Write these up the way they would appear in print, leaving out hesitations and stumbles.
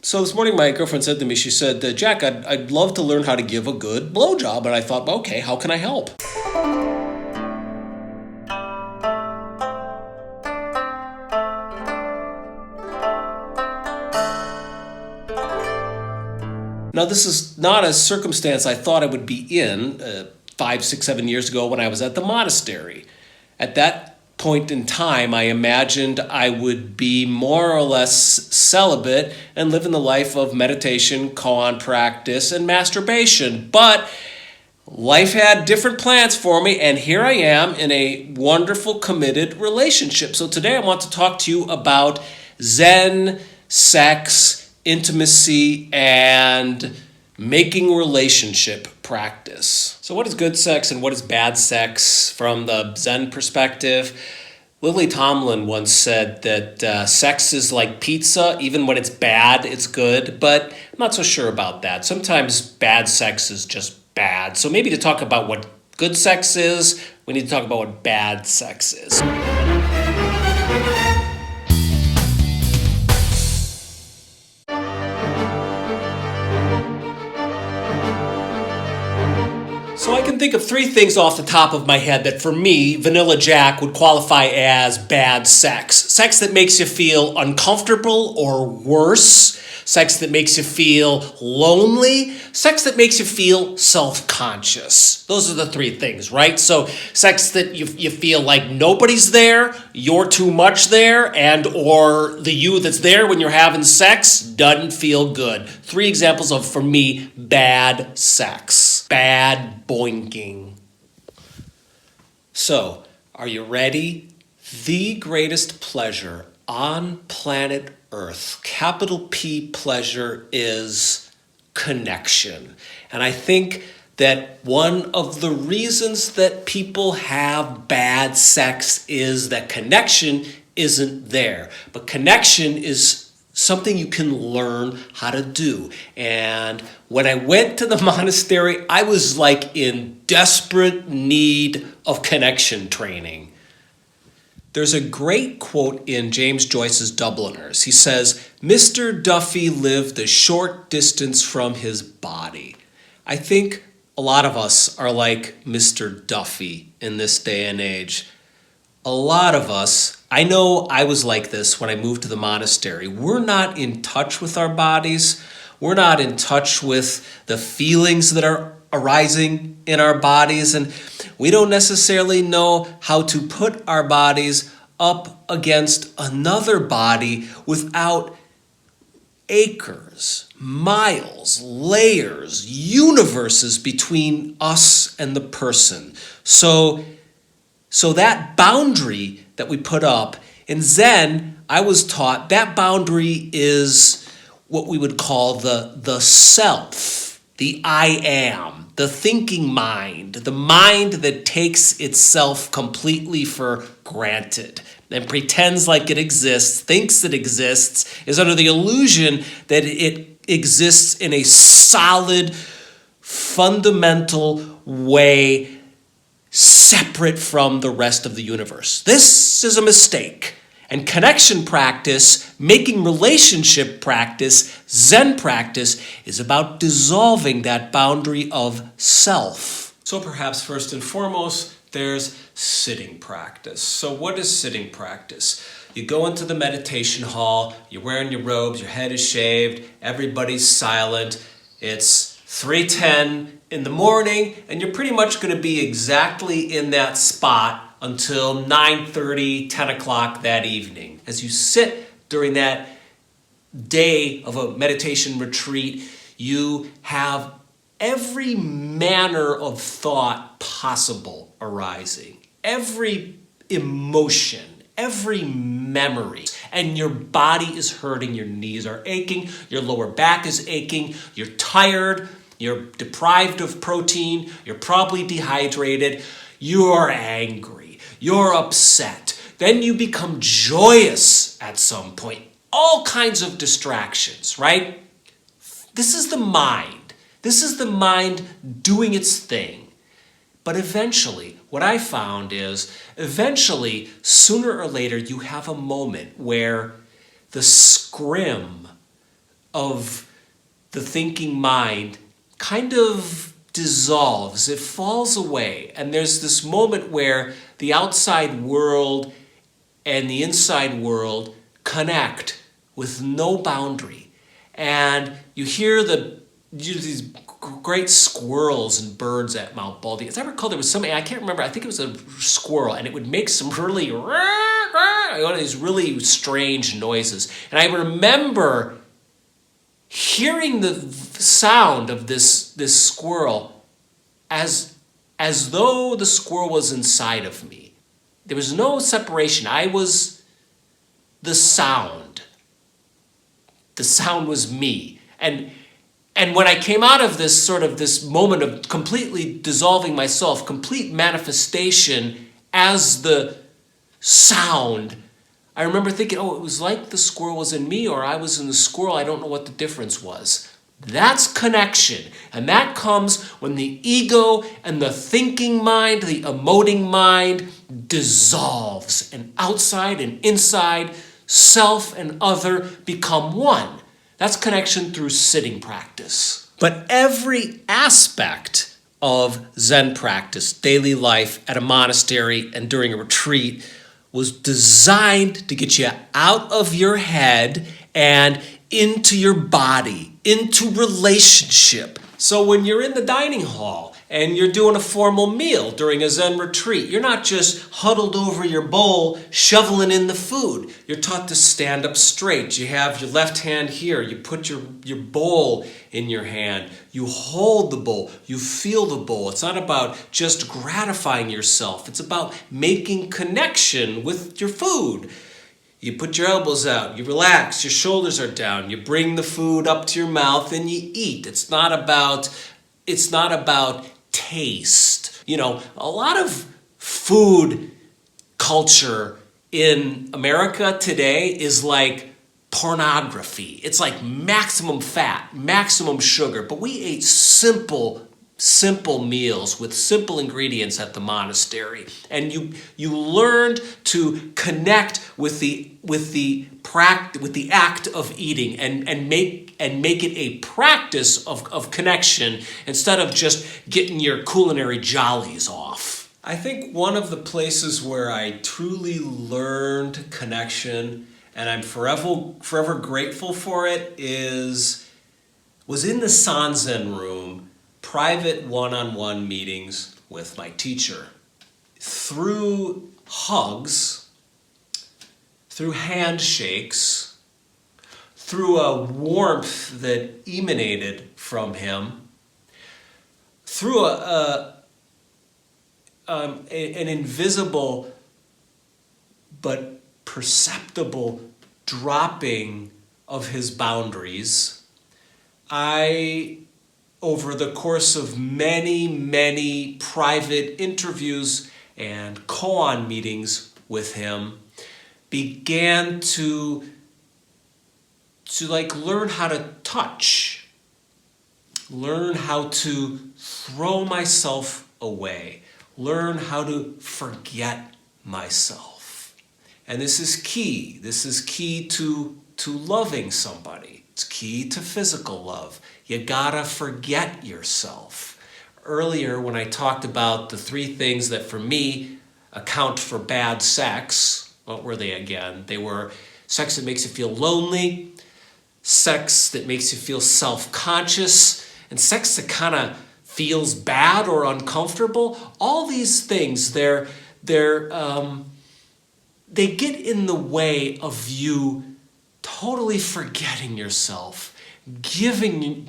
So this morning, my girlfriend said to me, she said, Jack, I'd love to learn how to give a good blowjob. And I thought, okay, how can I help? Now, this is not a circumstance I thought I would be in 5, 6, 7 years ago when I was at the monastery. At that point in time, I imagined I would be more or less celibate and living the life of meditation, koan practice, and masturbation. But life had different plans for me, and here I am in a wonderful, committed relationship. So today I want to talk to you about Zen, sex, intimacy, and making relationship practice. So what is good sex and what is bad sex from the Zen perspective? Lily Tomlin once said that sex is like pizza. Even when it's bad, it's good. But I'm not so sure about that. Sometimes bad sex is just bad. So maybe to talk about what good sex is, we need to talk about what bad sex is. So I can think of 3 things off the top of my head that for me, Vanilla Jack would qualify as bad sex. Sex that makes you feel uncomfortable or worse. Sex that makes you feel lonely. Sex that makes you feel self-conscious. Those are the 3 things, right? So sex that you feel like nobody's there, you're too much there, and or the you that's there when you're having sex doesn't feel good. 3 examples of, for me, bad sex. Bad boinking. So, are you ready? The greatest pleasure on planet Earth, capital P pleasure, is connection. And I think that one of the reasons that people have bad sex is that connection isn't there. But connection is something you can learn how to do. And when I went to the monastery, I was like in desperate need of connection training. There's a great quote in James Joyce's Dubliners. He says, "Mr. Duffy lived a short distance from his body." I think a lot of us are like Mr. Duffy in this day and age. A lot of us, I know I was like this when I moved to the monastery. We're not in touch with our bodies. We're not in touch with the feelings that are arising in our bodies. And we don't necessarily know how to put our bodies up against another body without acres, miles, layers, universes between us and the person. So that boundary that we put up, in Zen, I was taught that boundary is what we would call the self, the I am, the thinking mind, the mind that takes itself completely for granted and pretends like it exists, thinks it exists, is under the illusion that it exists in a solid, fundamental way separate from the rest of the universe. This is a mistake. And connection practice, making relationship practice, Zen practice, is about dissolving that boundary of self. So perhaps first and foremost, there's sitting practice. So what is sitting practice? You go into the meditation hall, you're wearing your robes, your head is shaved, everybody's silent, it's 3:10 in the morning, and you're pretty much going to be exactly in that spot until 9:30, 10 o'clock that evening. As you sit during that day of a meditation retreat, you have every manner of thought possible arising, every emotion, every memory, and your body is hurting, your knees are aching, your lower back is aching, you're tired, you're deprived of protein, you're probably dehydrated, you're angry, you're upset. Then you become joyous at some point. All kinds of distractions, right? This is the mind. This is the mind doing its thing. But eventually, what I found is, sooner or later, you have a moment where the scrim of the thinking mind kind of dissolves. It falls away. And there's this moment where the outside world and the inside world connect with no boundary. And you hear these great squirrels and birds at Mount Baldy. As I recall, there was something, I can't remember, I think it was a squirrel, and it would make some really, these really strange noises. And I remember hearing the sound of this squirrel as though the squirrel was inside of me. There was no separation. I was the sound. The sound was me. And when I came out of this moment of completely dissolving myself, complete manifestation as the sound, I remember thinking, oh, it was like the squirrel was in me or I was in the squirrel. I don't know what the difference was. That's connection. And that comes when the ego and the thinking mind, the emoting mind dissolves, and outside and inside, self and other become one. That's connection through sitting practice. But every aspect of Zen practice, daily life, at a monastery, and during a retreat, was designed to get you out of your head and into your body, into relationship. So when you're in the dining hall and you're doing a formal meal during a Zen retreat, you're not just huddled over your bowl, shoveling in the food. You're taught to stand up straight. You have your left hand here. You put your bowl in your hand. You hold the bowl. You feel the bowl. It's not about just gratifying yourself. It's about making connection with your food. You put your elbows out, you relax, your shoulders are down, you bring the food up to your mouth and you eat. It's not about taste. You know, a lot of food culture in America today is like pornography. It's like maximum fat, maximum sugar, but we ate simple meals with simple ingredients at the monastery, and you learned to connect with the act of eating and make it a practice of connection instead of just getting your culinary jollies off. I think one of the places where I truly learned connection, and I'm forever grateful for it, was in the Sanzen room. Private one-on-one meetings with my teacher. Through hugs, through handshakes, through a warmth that emanated from him, through an invisible but perceptible dropping of his boundaries, over the course of many private interviews and koan meetings with him, began to learn how to touch, learn how to throw myself away, learn how to forget myself. And this is key. This is key to loving somebody. It's key to physical love. You gotta forget yourself. Earlier, when I talked about the three things that for me account for bad sex, what were they again? They were sex that makes you feel lonely, sex that makes you feel self-conscious, and sex that kind of feels bad or uncomfortable. All these things, they get in the way of you totally forgetting yourself, giving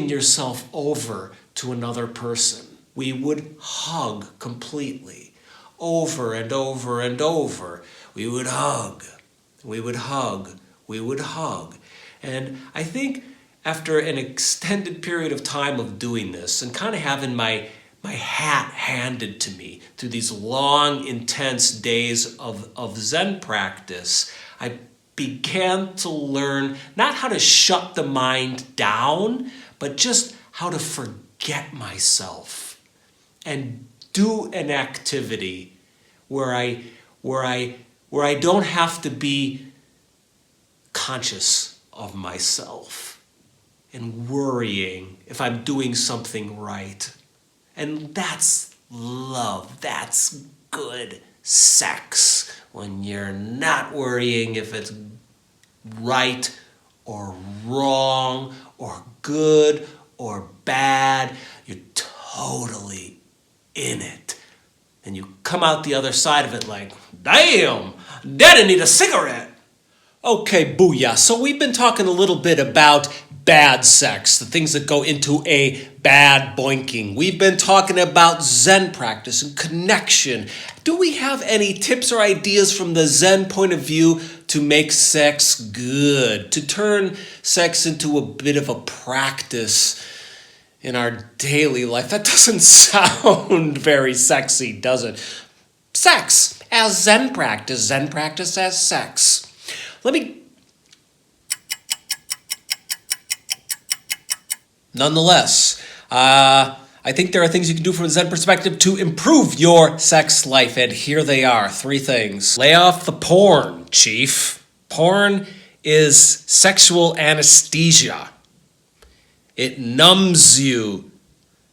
yourself over to another person. We would hug completely, over and over and over. We would hug, we would hug, we would hug. And I think after an extended period of time of doing this and kind of having my hat handed to me through these long, intense days of Zen practice, I began to learn not how to shut the mind down, but just how to forget myself and do an activity where I don't have to be conscious of myself. and worrying if I'm doing something right. And that's love. That's good sex. When you're not worrying if it's right or wrong or good or bad, you're totally in it. And you come out the other side of it like, damn, Daddy need a cigarette. Okay, booyah. So we've been talking a little bit about bad sex, the things that go into a bad boinking. We've been talking about Zen practice and connection. Do we have any tips or ideas from the Zen point of view to make sex good, to turn sex into a bit of a practice in our daily life? That doesn't sound very sexy, does it? Sex as Zen practice as sex. Nonetheless, I think there are things you can do from a Zen perspective to improve your sex life, and here they are, 3 things. Lay off the porn, chief. Porn is sexual anesthesia. It numbs you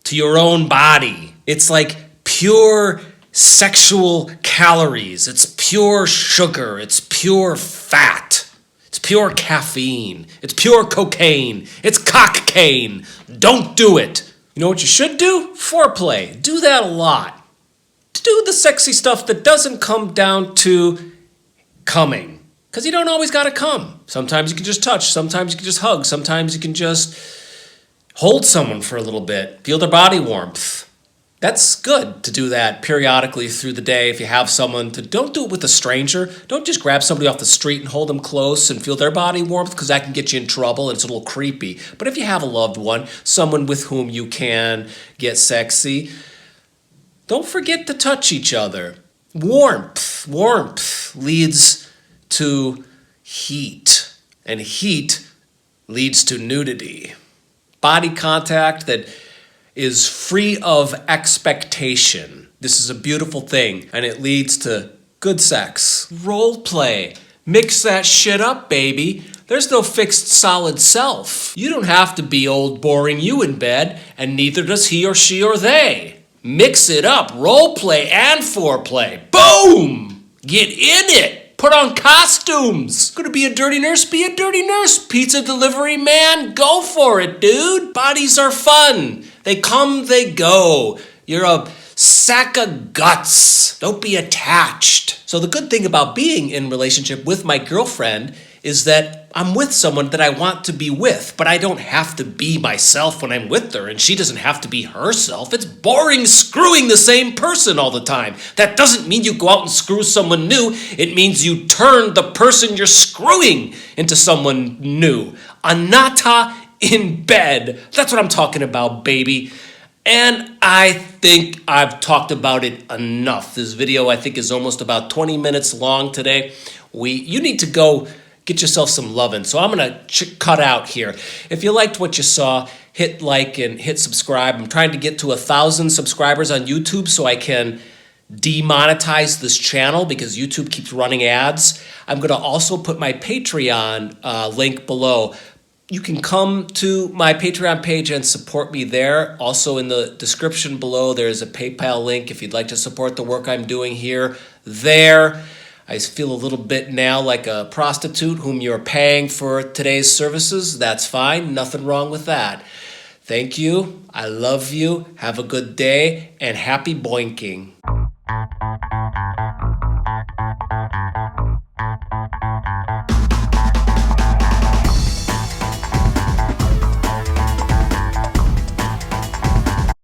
to your own body. It's like pure sexual calories. It's pure sugar. It's pure fat. It's pure caffeine. It's pure cocaine. It's cockcaine. Don't do it. You know what you should do? Foreplay. Do that a lot. Do the sexy stuff that doesn't come down to coming. Because you don't always gotta come. Sometimes you can just touch. Sometimes you can just hug. Sometimes you can just hold someone for a little bit. Feel their body warmth. That's good to do that periodically through the day if you have someone to. Don't do it with a stranger. Don't just grab somebody off the street and hold them close and feel their body warmth, because that can get you in trouble and it's a little creepy. But if you have a loved one, someone with whom you can get sexy, don't forget to touch each other. Warmth leads to heat, and heat leads to nudity. Body contact that is free of expectation. This is a beautiful thing, and it leads to good sex. Role play. Mix that shit up, baby. There's no fixed solid self. You don't have to be old boring you in bed, and neither does he or she or they. Mix it up. Role play and foreplay. Boom! Get in it. Put on costumes. Gonna be a dirty nurse? Be a dirty nurse. Pizza delivery man? Go for it, dude. Bodies are fun. They come, they go. You're a sack of guts. Don't be attached. So the good thing about being in relationship with my girlfriend is that I'm with someone that I want to be with, but I don't have to be myself when I'm with her, and she doesn't have to be herself. It's boring screwing the same person all the time. That doesn't mean you go out and screw someone new. It means you turn the person you're screwing into someone new. Anatta in bed. That's what I'm talking about, baby. And I think I've talked about it enough. This video, I think, is almost about 20 minutes long today. You need to go get yourself some lovin'. So I'm going to cut out here. If you liked what you saw, hit like and hit subscribe. I'm trying to get to 1,000 subscribers on YouTube so I can demonetize this channel because YouTube keeps running ads. I'm going to also put my Patreon link below. You can come to my Patreon page and support me there. Also in the description below, there's a PayPal link if you'd like to support the work I'm doing here. There. I feel a little bit now like a prostitute whom you're paying for today's services. That's fine. Nothing wrong with that. Thank you. I love you. Have a good day and happy boinking.